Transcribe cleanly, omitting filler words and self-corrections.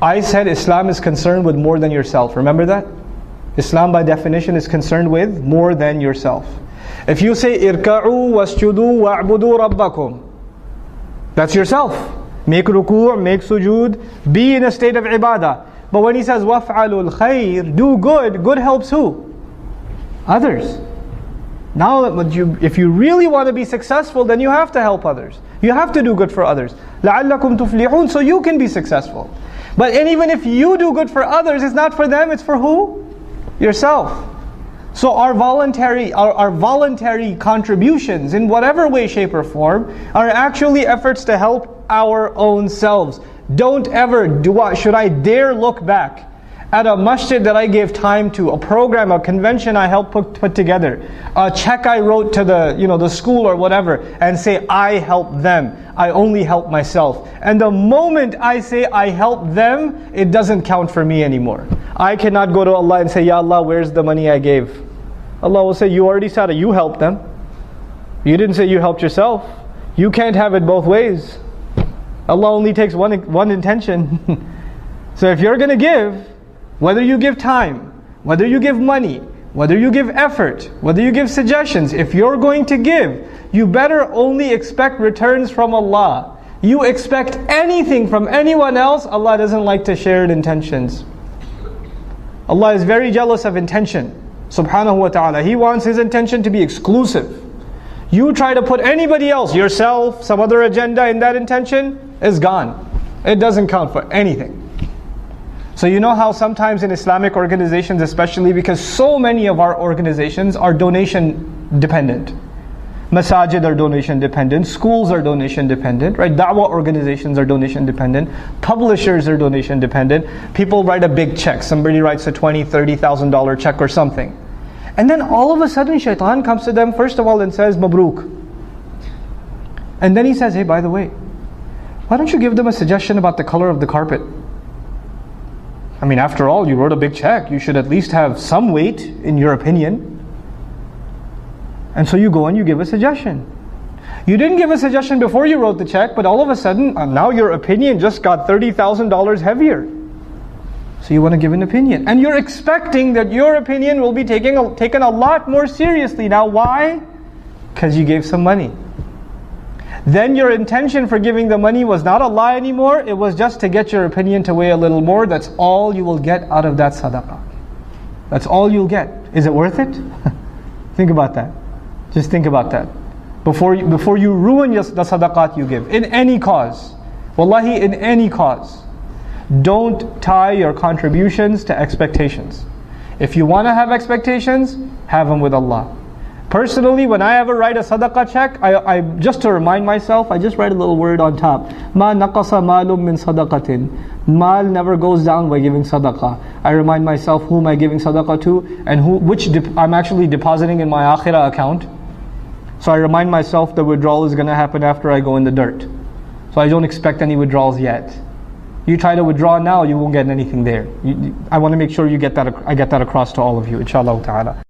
I said Islam is concerned with more than yourself. Remember that? Islam by definition is concerned with more than yourself. If you say irka'u wasjudu wa'budu rabbakum, that's yourself. Make ruku', make sujood, be in a state of ibadah. But when he says waf'alul khair, do good, good helps who? Others. Now if you really want to be successful, then you have to help others. You have to do good for others. لَعَلَّكُمْ تُفْلِحُونَ, so you can be successful. But even if you do good for others, it's not for them, it's for who? Yourself. So our voluntary contributions in whatever way, shape or form are actually efforts to help our own selves. Don't ever should I dare look back at a masjid that I gave time to, a program, a convention I helped put together, a check I wrote to the school or whatever, and say I helped them. I only help myself. And the moment I say I help them, it doesn't count for me anymore. I cannot go to Allah and say, Ya Allah, where's the money I gave? Allah will say, you already said it, you helped them. You didn't say you helped yourself. You can't have it both ways. Allah only takes one intention. So if you're going to give, whether you give time, whether you give money, whether you give effort, whether you give suggestions, if you're going to give, you better only expect returns from Allah. You expect anything from anyone else, Allah doesn't like to share intentions. Allah is very jealous of intention, subhanahu wa ta'ala. He wants His intention to be exclusive. You try to put anybody else, yourself, some other agenda in that intention, is gone. It doesn't count for anything. So you know how sometimes in Islamic organizations, especially because so many of our organizations are donation dependent. Masajid are donation dependent, schools are donation dependent, right? Da'wah organizations are donation dependent, publishers are donation dependent. People write a big check, somebody writes a $20,000, $30,000 check or something. And then all of a sudden shaitan comes to them first of all and says, Mabruk. And then he says, hey, by the way, why don't you give them a suggestion about the color of the carpet? I mean, after all, you wrote a big check. You should at least have some weight in your opinion. And so you go and you give a suggestion. You didn't give a suggestion before you wrote the check, but all of a sudden, now your opinion just got $30,000 heavier. So you want to give an opinion. And you're expecting that your opinion will be taken a lot more seriously. Now why? Because you gave some money. Then your intention for giving the money was not Allah anymore. It was just to get your opinion to weigh a little more. That's all you will get out of that sadaqah. That's all you'll get. Is it worth it? Think about that. Just think about that. Before you ruin the sadaqat you give. In any cause. Wallahi, in any cause. Don't tie your contributions to expectations. If you want to have expectations, have them with Allah. Personally, when I ever write a sadaqah check, I just to remind myself, I just write a little word on top. Ma naqasa malum min sadaqatin. Mal never goes down by giving sadaqah. I remind myself who am I giving sadaqah to, and which I'm actually depositing in my akhirah account. So I remind myself the withdrawal is going to happen after I go in the dirt. So I don't expect any withdrawals yet. You try to withdraw now, you won't get anything there. I want to make sure I get that across to all of you, inshallah ta'ala.